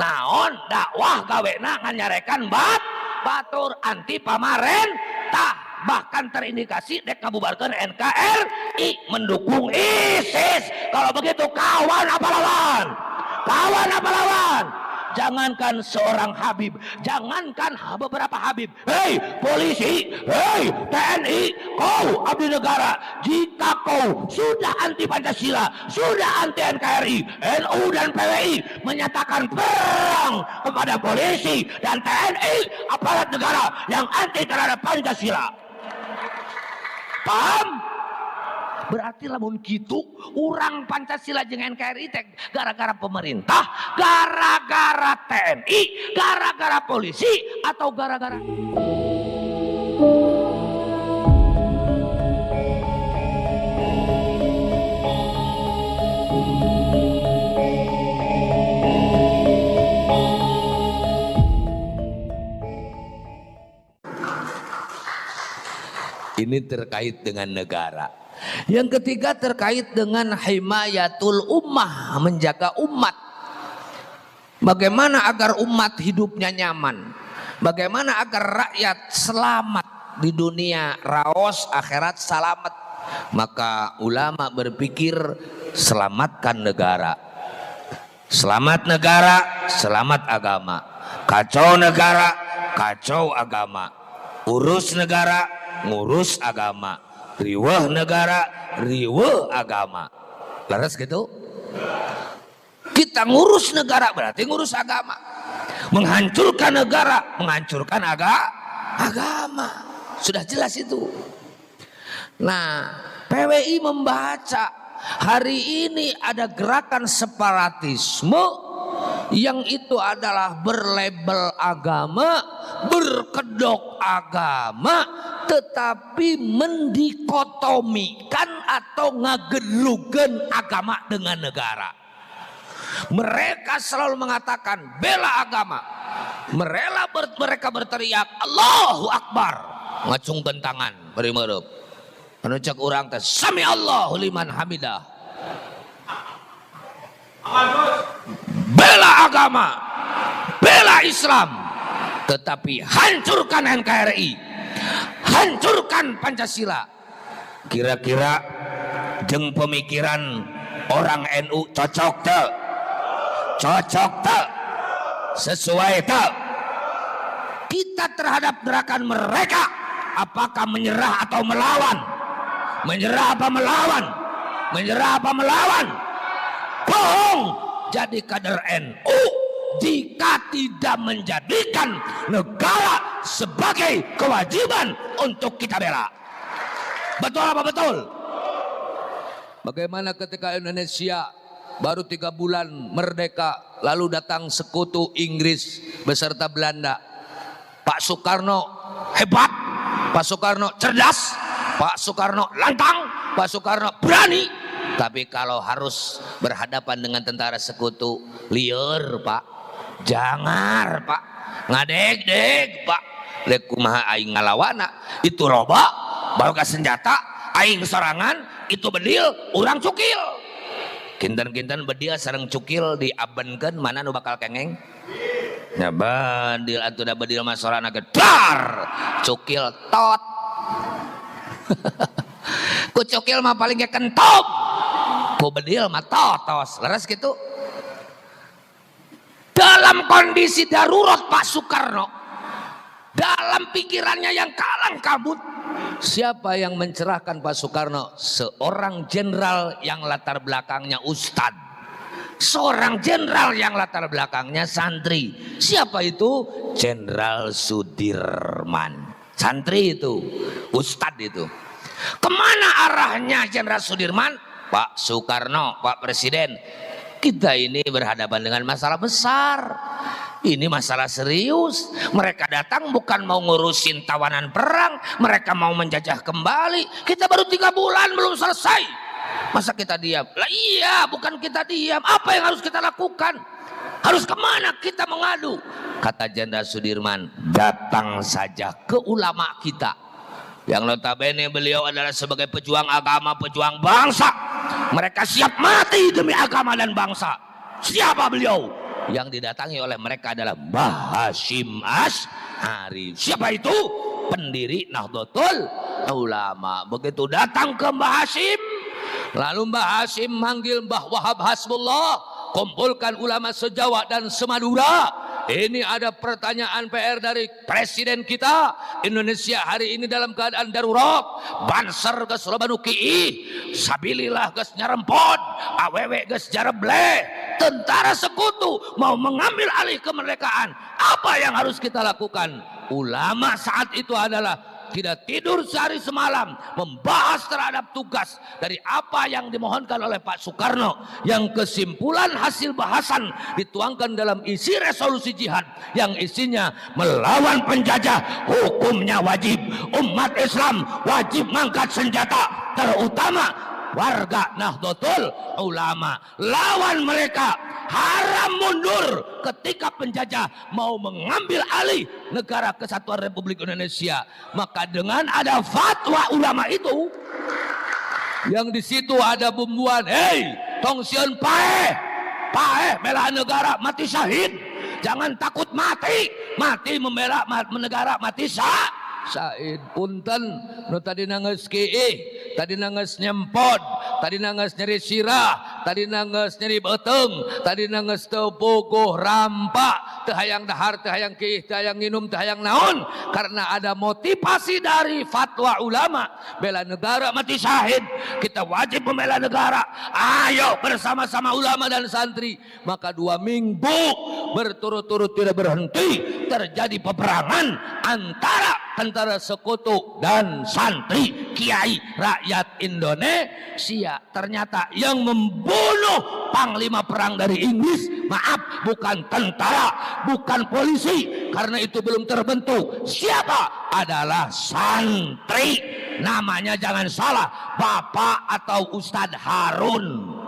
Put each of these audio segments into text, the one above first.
naon dakwah gawena nganyarekan batur anti pamarentah, bahkan terindikasi dek ngabubarkeun NKRI mendukung ISIS. Kalau begitu kawan apa lawan? Kawan apa lawan? Jangankan seorang Habib, jangankan beberapa Habib, hei polisi, hei TNI, kau abdi negara, jika kau sudah anti Pancasila, sudah anti NKRI, NU dan PWI menyatakan perang kepada polisi dan TNI, aparat negara yang anti terhadap Pancasila. Paham? Berarti lamun kitu urang Pancasila jeung NKRI teh gara-gara pemerintah, gara-gara TNI, gara-gara polisi, atau gara-gara ini terkait dengan negara. Yang ketiga terkait dengan himayatul ummah, menjaga umat. Bagaimana agar umat hidupnya nyaman? Bagaimana agar rakyat selamat di dunia, raos akhirat selamat? Maka ulama berpikir selamatkan negara. Selamat negara, selamat agama. Kacau negara, kacau agama. Urus negara, ngurus agama. Riweuh negara, riweuh agama. Laras gitu? Kita ngurus negara berarti ngurus agama. Menghancurkan negara, menghancurkan agama. Sudah jelas itu. Nah, PWI membaca hari ini ada gerakan separatisme yang itu adalah berlabel agama, berkedok agama, tetapi mendikotomikan atau ngagelugen agama dengan negara. Mereka selalu mengatakan bela agama. Mereka berteriak Allahu Akbar, ngacungkeun tangan beri meureub. Anu cek urang teh sami Allahu liman hamidah. Bela agama, bela Islam, tetapi hancurkan NKRI, hancurkan Pancasila. Kira-kira jeung pemikiran orang NU cocok teu? Cocok teu? Sesuai teu? Kita terhadap gerakan mereka apakah menyerah atau melawan? Menyerah apa melawan? Menyerah apa melawan? Bohong. Jadi kader NU jika tidak menjadikan negara sebagai kewajiban untuk kita bela. Betul apa betul? Bagaimana ketika Indonesia baru 3 bulan merdeka, lalu datang sekutu Inggris beserta Belanda. Pak Soekarno hebat, Pak Soekarno cerdas, Pak Soekarno lantang, Pak Soekarno berani. Tapi kalau harus berhadapan dengan tentara sekutu, lieur Pak, jangar Pak, ngadeg-deg Pak, lek kumaha aing ngalawana, itu loba, baru senjata, aing sorangan, itu bedil, urang cukil. Kinten-kinten bedil sareng cukil diabenkeun mana nu bakal kengeng? Ya bedil atuh da bedil mah sorana gedar, cukil tot. Ku cukil mah paling ge kentom. Ku bedil mah totos. Leres gitu. Dalam kondisi darurat Pak Soekarno, dalam pikirannya yang kalang kabut, siapa yang mencerahkan Pak Soekarno? Seorang jenderal yang latar belakangnya ustad, seorang jenderal yang latar belakangnya santri. Siapa itu? Jenderal Sudirman. Santri itu, ustad itu. Kemana arahnya Jenderal Sudirman? Pak Soekarno, Pak Presiden, kita ini berhadapan dengan masalah besar. Ini masalah serius. Mereka datang bukan mau ngurusin tawanan perang, mereka mau menjajah kembali. Kita baru 3 bulan belum selesai. Masa kita diam? Lah iya, bukan kita diam. Apa yang harus kita lakukan? Harus kemana kita mengadu? Kata Jenderal Sudirman, datang saja ke ulama kita, yang notabene beliau adalah sebagai pejuang agama, pejuang bangsa. Mereka siap mati demi agama dan bangsa. Siapa beliau? Yang didatangi oleh mereka adalah Mbah Hasyim Asy'ari. Siapa itu? Pendiri Nahdlatul Ulama. Begitu datang ke Mbah Hasyim, lalu Mbah Hasyim manggil Mbah Wahab Hasbullah, kumpulkan ulama se-Jawa dan se-Madura. Ini ada pertanyaan PR dari presiden kita. Indonesia hari ini dalam keadaan darurat. Banser geus loba nu kiih, sabilillah geus nyarempod, awewe geus jareble. Tentara sekutu mau mengambil alih kemerdekaan. Apa yang harus kita lakukan? Ulama saat itu adalah tidak tidur sehari semalam membahas terhadap tugas dari apa yang dimohonkan oleh Pak Soekarno, yang kesimpulan hasil bahasan dituangkan dalam isi resolusi jihad yang isinya melawan penjajah hukumnya wajib, umat Islam wajib mangkat senjata, terutama warga Nahdlatul Ulama. Lawan mereka, haram mundur ketika penjajah mau mengambil alih negara kesatuan Republik Indonesia. Maka dengan ada fatwa ulama itu, yang di situ ada bumbuan, tong sieun paeh bela negara mati syahid, jangan takut mati membela negara mati syahid. Punten nu tadi nangis kiih, tadi nangis nyempod, tadi nangis nyeri sirah, tadi nangis nyeri beteng, tadi nangis teu puguh rampak, teu hayang dahar, teu hayang kiih, teu hayang nginum, teu hayang naon, karena ada motivasi dari fatwa ulama bela negara mati syahid. Kita wajib membela negara. Ayo bersama-sama ulama dan santri. Maka 2 minggu berturut-turut tidak berhenti terjadi peperangan antara tentara sekutu dan santri kiai rakyat Indonesia. Ternyata yang membunuh panglima perang dari Inggris, maaf, bukan tentara, bukan polisi, karena itu belum terbentuk. Siapa? Adalah santri. Namanya jangan salah, Bapak atau Ustadz Harun.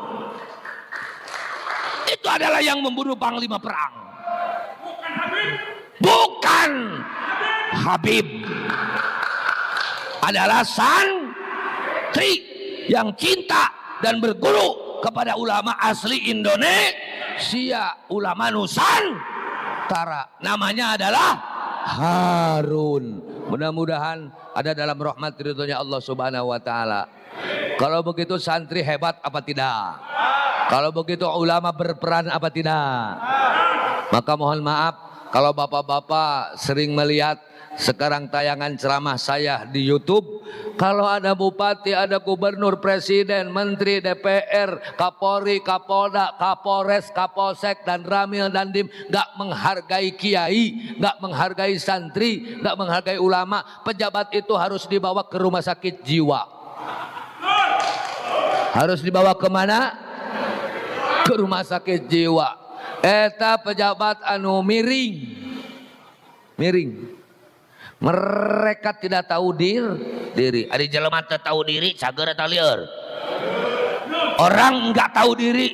Itu adalah yang membunuh panglima perang. Bukan Habib. Adalah santri yang cinta dan berguru kepada ulama asli Indonesia, ulama Nusantara. Namanya adalah Harun. Mudah-mudahan ada dalam rahmat ridhonya Allah Subhanahu wa taala. Kalau begitu santri hebat apa tidak? Kalau begitu ulama berperan apa tidak? Maka mohon maaf kalau bapak-bapak sering melihat sekarang tayangan ceramah saya di YouTube, kalau ada bupati, ada gubernur, presiden, menteri, DPR, Kapolri, Kapolda, Kapolres, Kapolsek, dan Ramil dan Dim gak menghargai kiai, gak menghargai santri, gak menghargai ulama, pejabat itu harus dibawa ke rumah sakit jiwa. Harus dibawa kemana? Ke rumah sakit jiwa. Eta pejabat anu miring. Mereka tidak tahu diri. Ada jelema teu tahu diri, cager eta lieur. Orang enggak tahu diri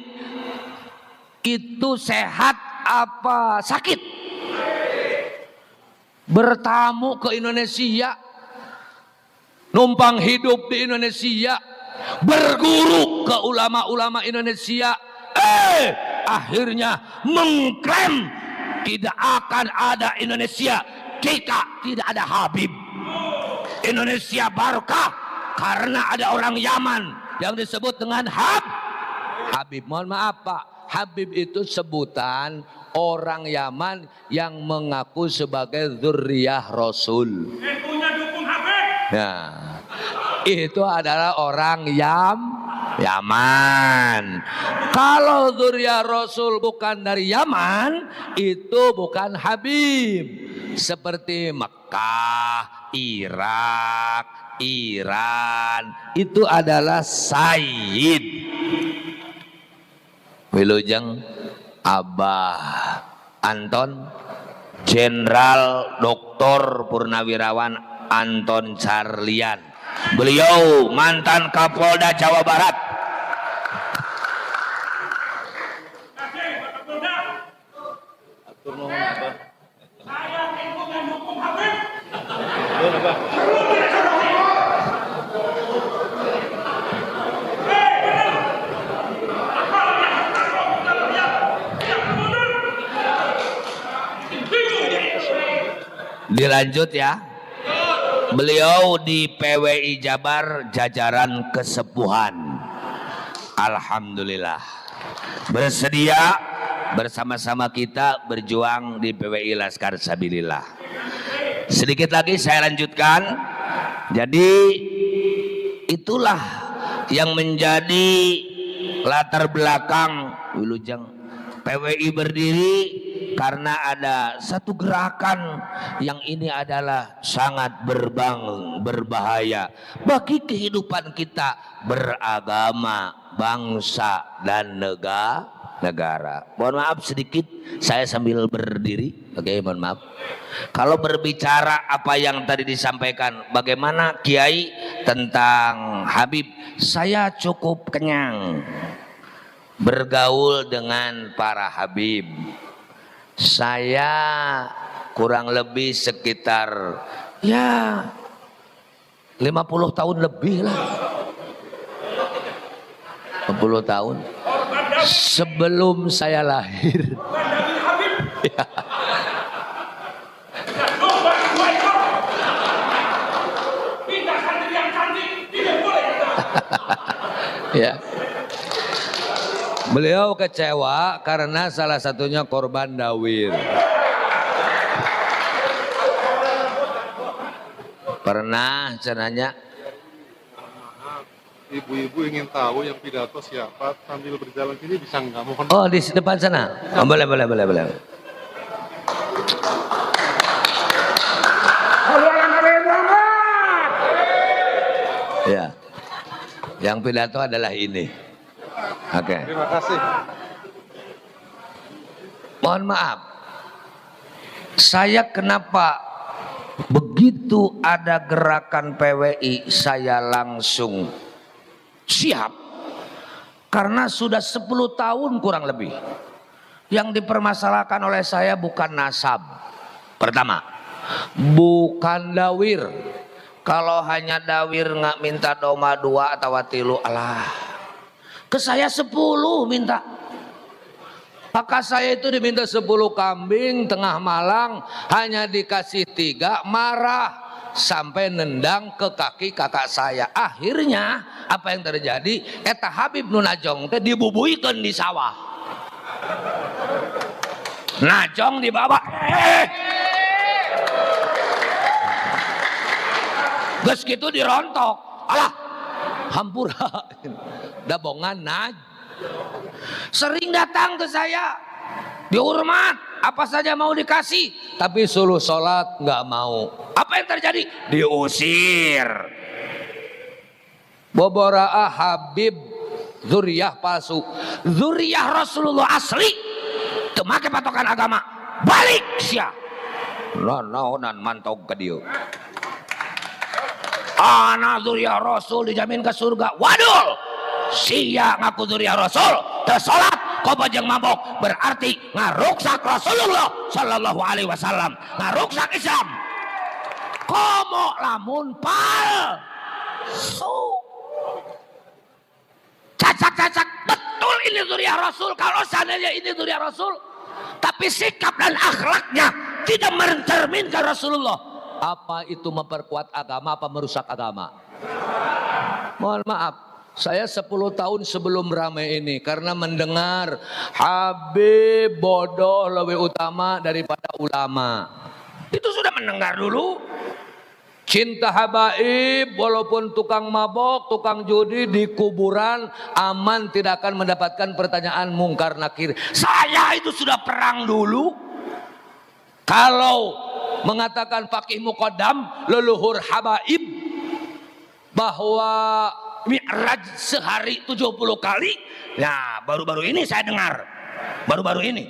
itu sehat apa sakit? Bertamu ke Indonesia, numpang hidup di Indonesia, berguru ke ulama-ulama Indonesia, akhirnya mengklaim tidak akan ada Indonesia jika tidak ada Habib. Indonesia barokah karena ada orang Yaman yang disebut dengan Habib. Mohon maaf Pak, Habib itu sebutan orang Yaman yang mengaku sebagai dzurriyyah Rasul. Ya, itu adalah orang Yaman. Kalau dzurriyyah Rasul bukan dari Yaman, itu bukan Habib. Seperti Mekah, Irak, Iran, itu adalah Sayyid. Wilujeng Abah Anton, Jenderal Dr. Purnawirawan Anton Carlian. Beliau mantan Kapolda Jawa Barat. Dilanjut ya. Beliau di PWI Jabar jajaran kesepuhan. Alhamdulillah. Bersedia bersama-sama kita berjuang di PWI Laskar Sabilillah. Sedikit lagi saya lanjutkan. Jadi itulah yang menjadi latar belakang Wilujeng PWI berdiri, karena ada satu gerakan yang ini adalah sangat berbahaya bagi kehidupan kita beragama, bangsa dan negara. Mohon maaf sedikit saya sambil berdiri. Oke, mohon maaf. Kalau berbicara apa yang tadi disampaikan bagaimana Kiai tentang Habib, saya cukup kenyang bergaul dengan para Habib. Saya kurang lebih sekitar ya 50 tahun lebih lah. 50 tahun sebelum saya lahir. Ya. Ya. Beliau kecewa karena salah satunya korban dawir. Pernah cenanya. Ibu-ibu ingin tahu yang pidato siapa, sambil berjalan sini bisa nggak? Mohon. Oh, di depan sana. Oh, boleh. Ya. Yang pidato adalah ini. Oke. Terima kasih. Mohon maaf. Saya kenapa begitu ada gerakan PWI saya langsung siap? Karena sudah 10 tahun kurang lebih. Yang dipermasalahkan oleh saya bukan nasab. Pertama, bukan dawir. Kalau hanya dawir nggak minta doma 2 atau watilu, alah. Ke saya 10 minta. Maka saya itu diminta 10 kambing tengah malang, hanya dikasih 3, marah sampai nendang ke kaki kakak saya. Akhirnya apa yang terjadi? Eta Habib nu Najong teh dibubuikeun di sawah. Najong dibawa. Geus kitu dirontok. Alah, hampura. Dabongan Naj. Sering datang ke saya, dihormat, apa saja mau dikasih, tapi suruh sholat nggak mau. Apa yang terjadi? Diusir. Boboraah Habib zuriyah palsu, zuriyah Rasulullah asli, temake patokan agama, balik sia. Naonan mantog ke dia. Anak zuriyah Rasul dijamin ke surga. Wadul, sia ngaku zuriyah Rasul tersolat kobajeng mabok, berarti ngaruksak Rasulullah Sallallahu Alaihi Wasallam, ngaruksak Islam. Komo lamun palsu, cacak betul ini zuriyah Rasul. Kalau seandainya ini zuriyah Rasul tapi sikap dan akhlaknya tidak mencerminkan Rasulullah, apa itu memperkuat agama apa merusak agama? Mohon maaf, saya 10 tahun sebelum ramai ini karena mendengar Habib bodoh lebih utama daripada ulama. Itu sudah mendengar dulu. Cinta habaib walaupun tukang mabok, tukang judi di kuburan aman, tidak akan mendapatkan pertanyaan mungkar nakir. Saya itu sudah perang dulu. Kalau mengatakan Faqih Muqaddam leluhur habaib bahwa Mi'raj sehari 70 kali, nah baru-baru ini saya dengar, baru-baru ini.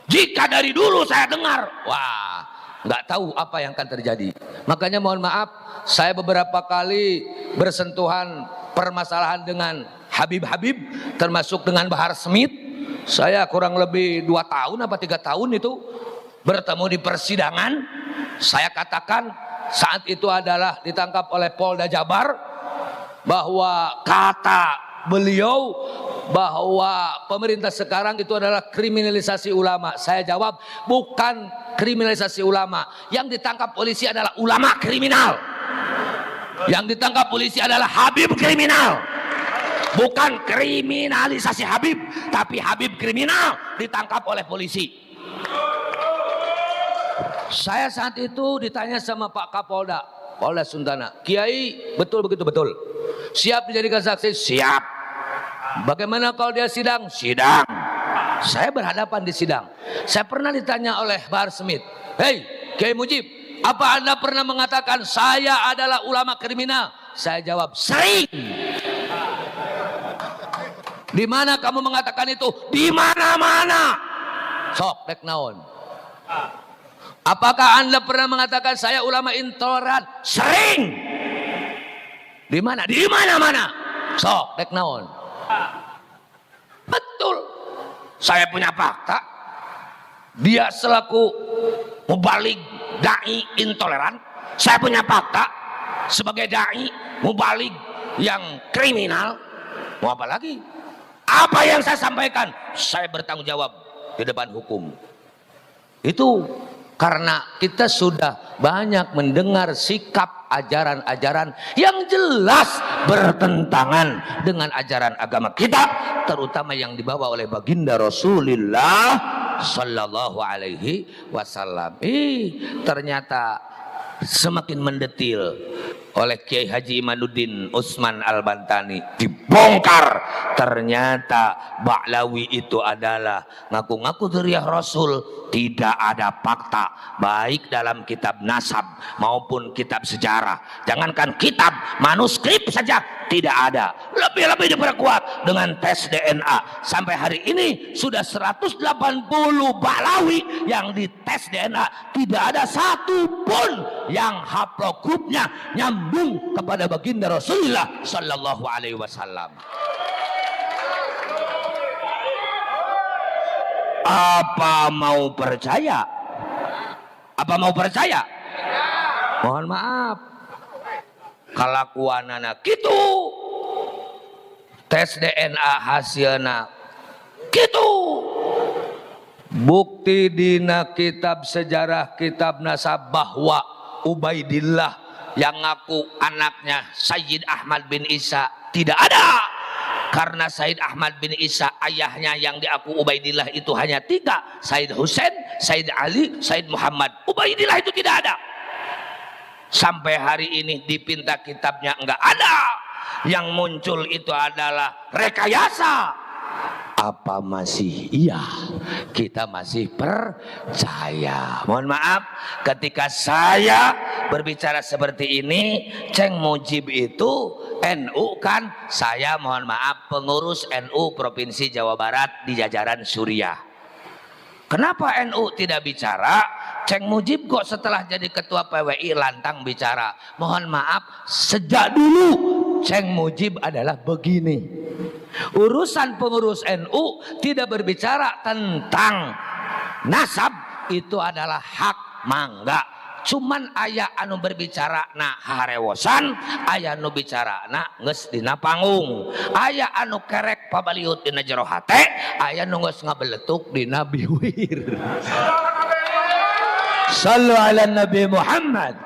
Jika dari dulu saya dengar, wah nggak tahu apa yang akan terjadi. Makanya mohon maaf, saya beberapa kali bersentuhan permasalahan dengan Habib-Habib, termasuk dengan Bahar Smith. Saya kurang lebih 2 tahun apa 3 tahun itu bertemu di persidangan. Saya katakan saat itu adalah ditangkap oleh Polda Jabar bahwa kata beliau bahwa pemerintah sekarang itu adalah kriminalisasi ulama. Saya jawab, bukan kriminalisasi ulama. Yang ditangkap polisi adalah ulama kriminal. Yang ditangkap polisi adalah Habib kriminal. Bukan kriminalisasi Habib, tapi Habib kriminal ditangkap oleh polisi. Saya saat itu ditanya sama Pak Kapolda, Polda Suntana, Kiai betul begitu betul? Siap dijadikan saksi? Siap. Bagaimana kalau dia sidang? Sidang. Saya berhadapan di sidang. Saya pernah ditanya oleh Bahar Smith, hei Kiai Mujib, apa Anda pernah mengatakan saya adalah ulama kriminal? Saya jawab, sering. Di mana kamu mengatakan itu? Di mana-mana. Sok dek naon. Apakah Anda pernah mengatakan saya ulama intoleran? Sering. Di mana? Di mana-mana. Sok dek naon. Betul. Saya punya fakta. Dia selaku mubalik dai intoleran. Saya punya fakta sebagai dai mubalik yang kriminal. Mau apa lagi? Apa yang saya sampaikan, saya bertanggung jawab di depan hukum. Itu karena kita sudah banyak mendengar sikap ajaran-ajaran yang jelas bertentangan dengan ajaran agama kita, terutama yang dibawa oleh baginda Rasulullah Sallallahu Alaihi Wasallam. Ternyata semakin mendetil oleh Kiai Haji Imanuddin Utsman Al-Bantani, dibongkar ternyata Ba'lawi itu adalah ngaku-ngaku dzurriyyah Rasul. Tidak ada fakta baik dalam kitab nasab maupun kitab sejarah, jangankan kitab, manuskrip saja tidak ada. Lebih-lebih diperkuat dengan tes DNA. Sampai hari ini sudah 180 Ba'lawi yang dites DNA, tidak ada satupun yang haplogrupnya nyambung kepada baginda Rasulullah Sallallahu Alaihi Wasallam. Apa mau percaya? Apa mau percaya? Mohon maaf, kalakuanana gitu, tes DNA hasilna gitu, bukti dina kitab sejarah, kitab nasab bahwa Ubaidillah yang ngaku anaknya Sayyid Ahmad bin Isa tidak ada. Karena Sayyid Ahmad bin Isa ayahnya yang diaku Ubaidillah itu hanya 3, Sayyid Husain, Sayyid Ali, Sayyid Muhammad. Ubaidillah itu tidak ada. Sampai hari ini dipinta kitabnya enggak ada. Yang muncul itu adalah rekayasa. Apa masih iya? Kita masih percaya. Mohon maaf, ketika saya berbicara seperti ini, Ceng Mujib itu NU kan? Saya mohon maaf pengurus NU Provinsi Jawa Barat di jajaran Suriah. Kenapa NU tidak bicara? Ceng Mujib kok setelah jadi ketua PWI lantang bicara? Mohon maaf, sejak dulu Ceng Mujib adalah begini. Urusan pengurus NU tidak berbicara tentang nasab, itu adalah hak mangga. Cuman aya anu berbicara na harewosan, aya anu bicara na geus dina panggung, aya anu kerek pabaliut dina jero hate, aya anu geus ngabeletuk dina biwir. Sallu ala Nabi Muhammad.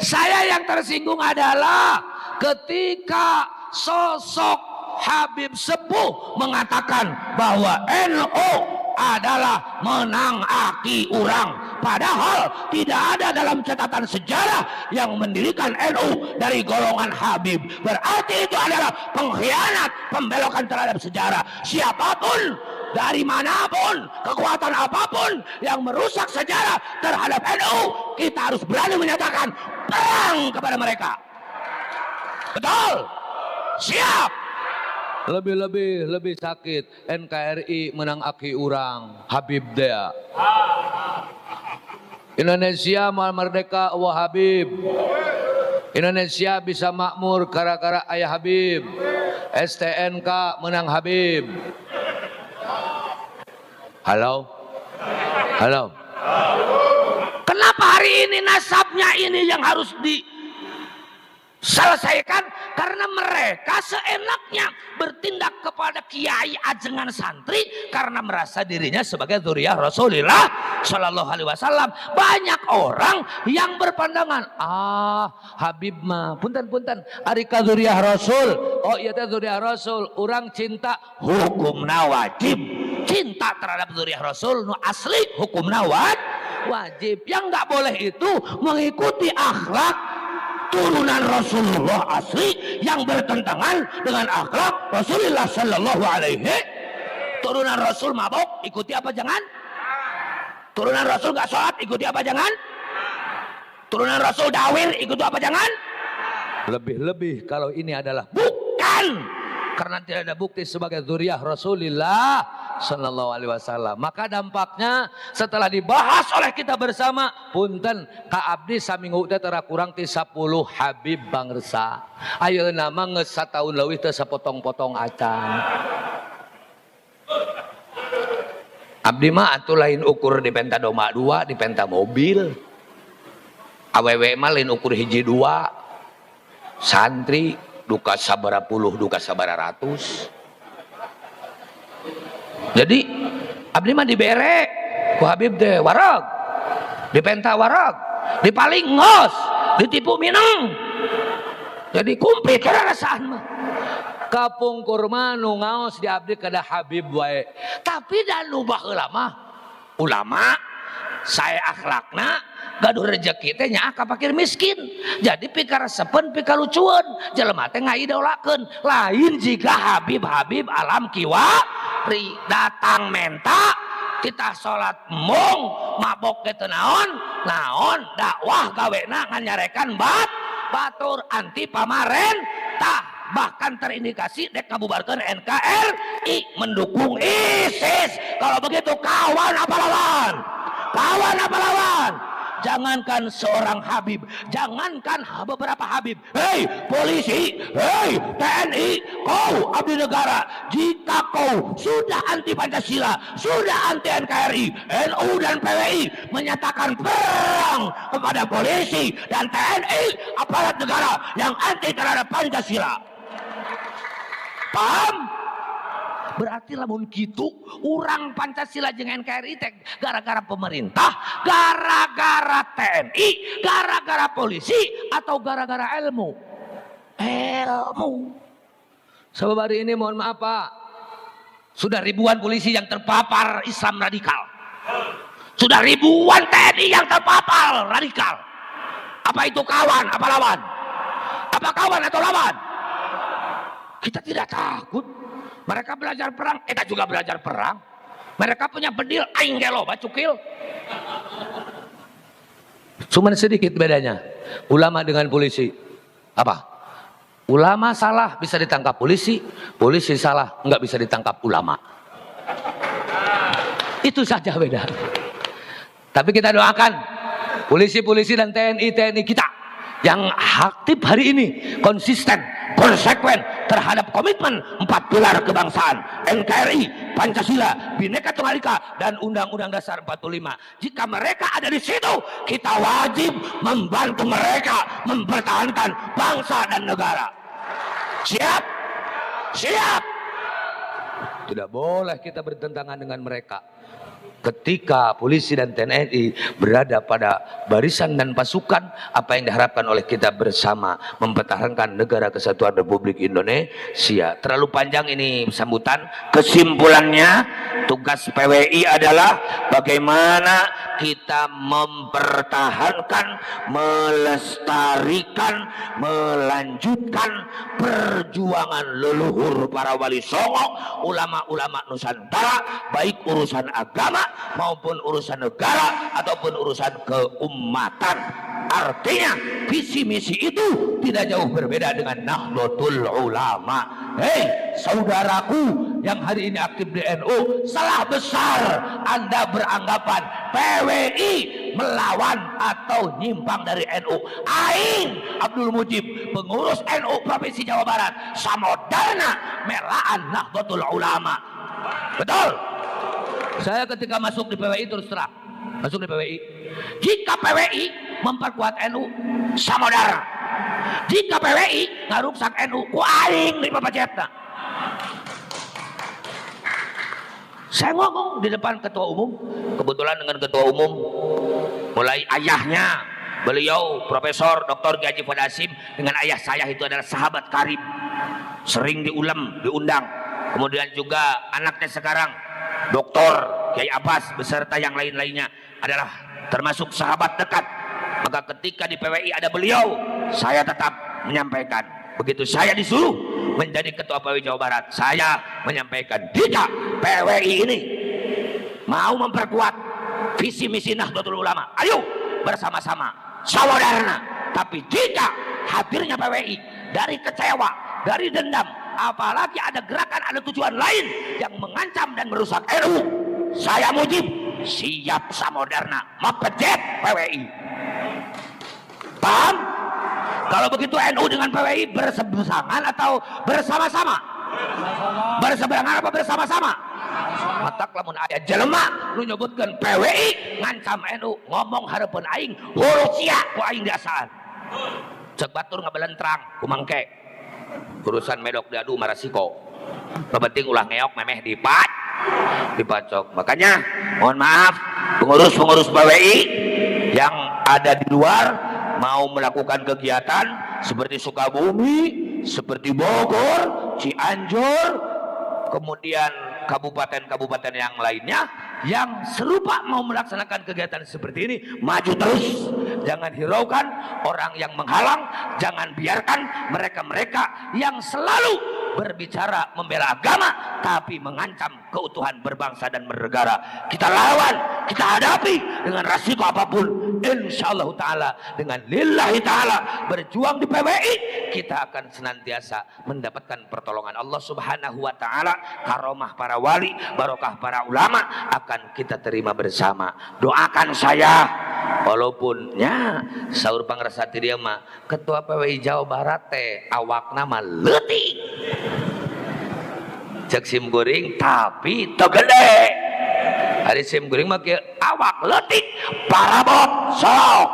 Saya yang tersinggung adalah ketika sosok Habib Sepuh mengatakan bahwa NU adalah menang aki urang, padahal tidak ada dalam catatan sejarah yang mendirikan NU dari golongan Habib. Berarti itu adalah pengkhianat, pembelokan terhadap sejarah. Siapapun dari manapun, kekuatan apapun yang merusak sejarah terhadap NU, kita harus berani menyatakan perang kepada mereka. Betul? Siap. Lebih sakit NKRI menang aki urang, Habib dea. Indonesia mal merdeka wah Habib. Indonesia bisa makmur gara-gara ayah Habib. STNK menang Habib. Halo? Halo? Kenapa hari ini nasabnya ini yang harus diselesaikan? Karena mereka seenaknya bertindak kepada kiai, ajengan, santri karena merasa dirinya sebagai dzurriyyah Rasulullah Shallallahu Alaihi Wasallam. Banyak orang yang berpandangan, Habib mah punten arika dzurriyyah Rasul. Oh iya teh dzurriyyah Rasul, orang cinta hukumna wajib. Cinta terhadap dzurriyyah Rasul nu asli hukumna wajib. Yang nggak boleh itu mengikuti akhlak turunan Rasulullah asli yang bertentangan dengan akhlak Rasulullah Sallallahu Alaihi. Turunan Rasul mabok, ikuti apa jangan? Turunan Rasul gak sholat, ikuti apa jangan? Turunan Rasul dawir, ikuti apa jangan? Lebih-lebih kalau ini adalah bukan karena tidak ada bukti sebagai dzurriyyah Rasulullah Sallallahu Alaihi Wasallam. Maka dampaknya setelah dibahas oleh kita bersama, punten ka abdi saminggu teh tara kurang ti 10 Habib bangsa. Ayeuna mah geus sataun leuwih teu sapotong-potong acan. Abdi mah atuh lain ukur di penta doma 2, di penta mobil. Awewe mah lain ukur hiji 2. Santri duka sabara puluh, duka sabara ratus. Jadi abdi mah dibere ku Habib teh warag, dipenta warag, dipaling ngos, ditipu minang. Jadi kumplit kana rasaan mah. Kapungkur mah nu ngaos di abdi kada Habib wae. Tapi dan nu baheula mah ulama saya akhlakna gaduh rezeki teh nya ka fakir miskin. Jadi pikaresepen pikalucueun jelema teh ngaidolakeun. Lain jika Habib alam kiwari datang menta kita salat mung mabok ke teu naon dakwah gawena nganyarekan batur anti pamarentah. Bahkan terindikasi dek ngabubarkeun NKRI mendukung ISIS. Kalau begitu kawan apa lawan? Kawan apa lawan? Jangankan seorang Habib, jangankan beberapa Habib, hei polisi, hei TNI, kau abdi negara, jika kau sudah anti Pancasila, sudah anti NKRI, NU dan PWI menyatakan perang kepada polisi dan TNI, aparat negara yang anti terhadap Pancasila. Paham? Berarti lamun gitu urang Pancasila jeung NKRI teh gara-gara pemerintah, gara-gara TNI, gara-gara polisi, atau gara-gara ilmu? Sababari ini mohon maaf Pak, sudah ribuan polisi yang terpapar Islam radikal, sudah ribuan TNI yang terpapar radikal. Apa itu kawan? Apa lawan? Apa kawan atau lawan? Kita tidak takut. Mereka belajar perang, kita juga belajar perang. Mereka punya bedil, aing gelo bacukil. Cuman sedikit bedanya ulama dengan polisi. Apa? Ulama salah bisa ditangkap polisi, polisi salah nggak bisa ditangkap ulama. Itu saja beda. Tapi kita doakan polisi-polisi dan TNI kita yang aktif hari ini konsisten, konsekuen terhadap komitmen 4 pilar kebangsaan, NKRI, Pancasila, Bhinneka Tunggal Ika, dan Undang-Undang Dasar 45. Jika mereka ada di situ, kita wajib membantu mereka mempertahankan bangsa dan negara. Siap? Siap? Tidak boleh kita bertentangan dengan mereka. Ketika polisi dan TNI berada pada barisan dan pasukan, apa yang diharapkan oleh kita bersama mempertahankan negara kesatuan Republik Indonesia. Terlalu panjang ini sambutan. Kesimpulannya, tugas PWI adalah bagaimana kita mempertahankan, melestarikan, melanjutkan perjuangan leluhur para wali songo, ulama-ulama Nusantara, baik urusan agama maupun urusan negara ataupun urusan keumatan. Artinya visi misi itu tidak jauh berbeda dengan Nahdlatul Ulama. Hei saudaraku yang hari ini aktif di NU, salah besar Anda beranggapan PWI melawan atau nyimpang dari NU. Aing Abdul Mujib, pengurus NU Provinsi Jawa Barat, samodana melaan Nahdlatul Ulama. Betul? Saya ketika masuk di PWI terus terang, masuk di PWI. Jika PWI memperkuat NU, samodara Jika PWI ngaruksak NU, ku aing di papacetna. Saya ngomong di depan ketua umum, kebetulan dengan ketua umum mulai ayahnya, beliau Profesor Dr. Haji Fuad Hasyim dengan ayah saya itu adalah sahabat karib, sering diundang. Kemudian juga anaknya sekarang Dr. Kiai Abbas beserta yang lain-lainnya adalah termasuk sahabat dekat. Maka ketika di PWI ada beliau, saya tetap menyampaikan. Begitu saya disuruh menjadi ketua PWI Jawa Barat, saya menyampaikan jika PWI ini mau memperkuat visi misi Nahdlatul Ulama, ayo bersama-sama saudara. Tapi jika hadirnya PWI dari kecewa, dari dendam, apalagi ada gerakan, ada tujuan lain yang mengancam dan merusak NU, saya Mujib siap samoderna mepejet PWI. Paham? Kalau begitu NU dengan PWI berseberangan atau bersama-sama? Berseberangan apa bersama-sama? Matak lamun aya jelema nu nyebutkeun PWI ngancam NU, ngomong hareupeun aing huruf sia ku aing diasaan. Cek batur ngabelentrang ku mangke. Urusan medok diadu marasiko. Penting ulah ngeok memeh dipacok. Makanya mohon maaf pengurus-pengurus PWI yang ada di luar mau melakukan kegiatan seperti Sukabumi, seperti Bogor, Cianjur, kemudian kabupaten-kabupaten yang lainnya yang serupa mau melaksanakan kegiatan seperti ini, maju terus, jangan hiraukan orang yang menghalang, jangan biarkan mereka-mereka yang selalu berbicara membela agama tapi mengancam keutuhan berbangsa dan bernegara. Kita lawan, kita hadapi dengan resiko apapun, insyaallah taala, dengan lillahi taala berjuang di PWI, kita akan senantiasa mendapatkan pertolongan Allah Subhanahu wa taala, karomah para wali, barokah para ulama akan kita terima bersama. Doakan saya, walaupun nya saur pangrasati dia mah ketua PWI Jawa Barat teh awakna mah leutik cek sim guring tapi teu gede. Hari sim guring mah kieu awak leutik parabot sok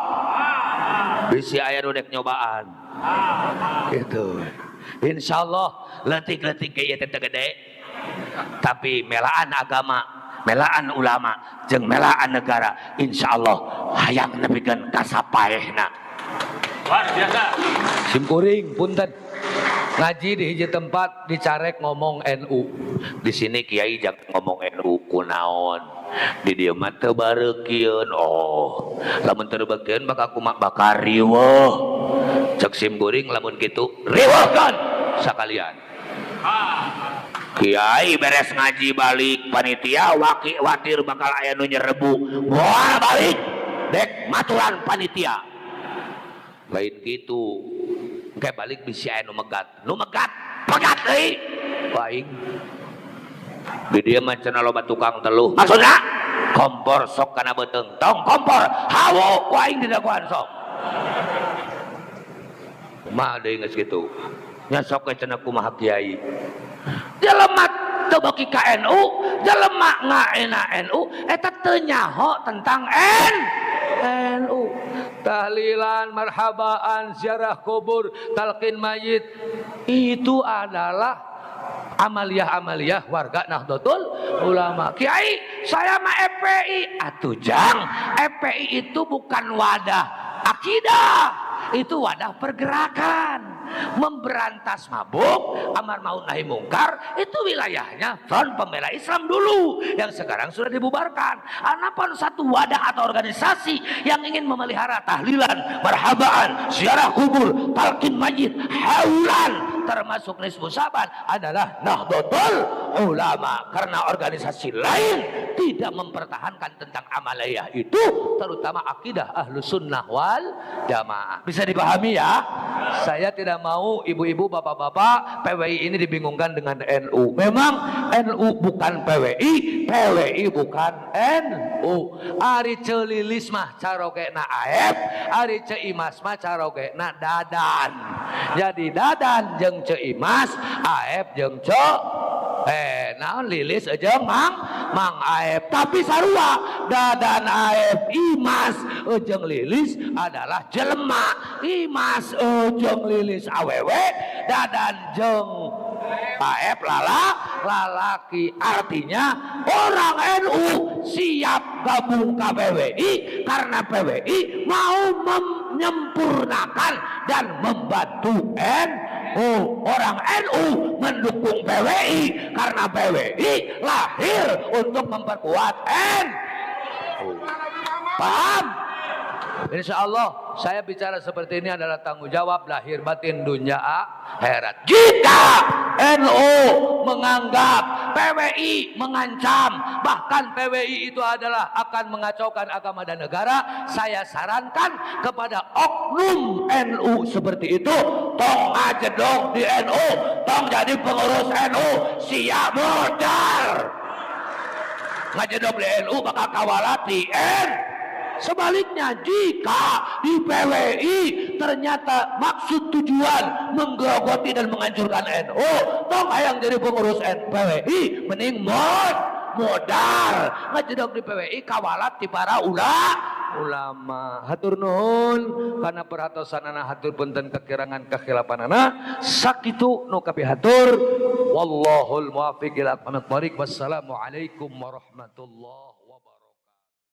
bisi aya nu dek nyobaan gitu. Insyaallah leutik-leutik ge ieu teh teu gede tapi melaan agama, melaan ulama jeung melaan negara insyaallah hayang nepikeun kasapaehna. Luar biasa. Sim kuring punten ngaji di hiji tempat dicarek ngomong NU. Di sini kiai jangan ngomong NU kunaon. Di dieu mah teu bareukeun. Oh, lamun teu bareukeun maka kumaha bakal riweuh. Cek sim kuring lamun kitu riweuhkeun sakalian. Kiai beres ngaji balik panitia watir bakal aya nu nyerebu. Moal balik dek maturan panitia. Lain gitu. Kayak balik bisa nu megat pegat deui waing di dieu mah cenah loba tukang teluh, maksudna kompor sok kana beuteung tong kompor hawo waing di daguan sok mah deui geus kitu nya sok we cenah kumaha kiai jelema teu beuki ka NU, jelema ngaena NU eta teu nyaho tentang NU. Tahlilan, marhabaan, ziarah kubur, talqin mayit itu adalah amaliyah-amaliyah warga Nahdlatul Ulama. Kiai, saya mah FPI. Atuh jang, FPI itu bukan wadah akidah, itu wadah pergerakan. Memberantas mabuk, amar ma'ruf nahi mungkar, itu wilayahnya Front Pembela Islam dulu, yang sekarang sudah dibubarkan. Anapun satu wadah atau organisasi yang ingin memelihara tahlilan, marhabaan, ziarah kubur, talqin mayit, haulan, termasuk nisfu saban adalah Nahdlatul Ulama. Karena organisasi lain tidak mempertahankan tentang amaliyah itu, terutama akidah Ahlus Sunnah wal Jamaah. Bisa dipahami ya? Saya tidak mau ibu-ibu, bapak-bapak PWI ini dibingungkan dengan NU. Memang NU bukan PWI, PWI bukan NU. Ari celilis mah carogena AF, ari ceimas mah carogena dadan. Jadi dadan jeung ceimas, AF jeung naon lilis jeung mang Mang Aep. Tapi sarua Dadan Aep Imas jeung Lilis adalah jelema. Imas jeung Lilis awewe, Dadan jeung Aep lalaki. Artinya orang NU siap gabung ke PWI karena PWI mau menyempurnakan dan membantu NU. Orang NU mendukung PWI karena PWI lahir untuk memperkuat NU. Paham? Insya Allah saya bicara seperti ini adalah tanggung jawab lahir batin dunia akhirat. Jika NU menganggap PWI mengancam, bahkan PWI itu adalah akan mengacaukan agama dan negara, saya sarankan kepada oknum NU seperti itu, tong ngajedog di NU, tong jadi pengurus NU, siap modal. Ngajedog di NU bakal kawalati Sebaliknya, jika di PWI ternyata maksud tujuan menggerogoti dan menghancurkan NU, tong hayang jadi pengurus PWI mending modal ngajedog di PWI kawalat di para ulama. Hatur nuhun karena perhatosanana, hatur punten kekirangan kekhilaafanana, sakitu nu kapihatur. Wallahul muwaffiq ila aqwamit thoriq. Wassalamualaikum warahmatullahi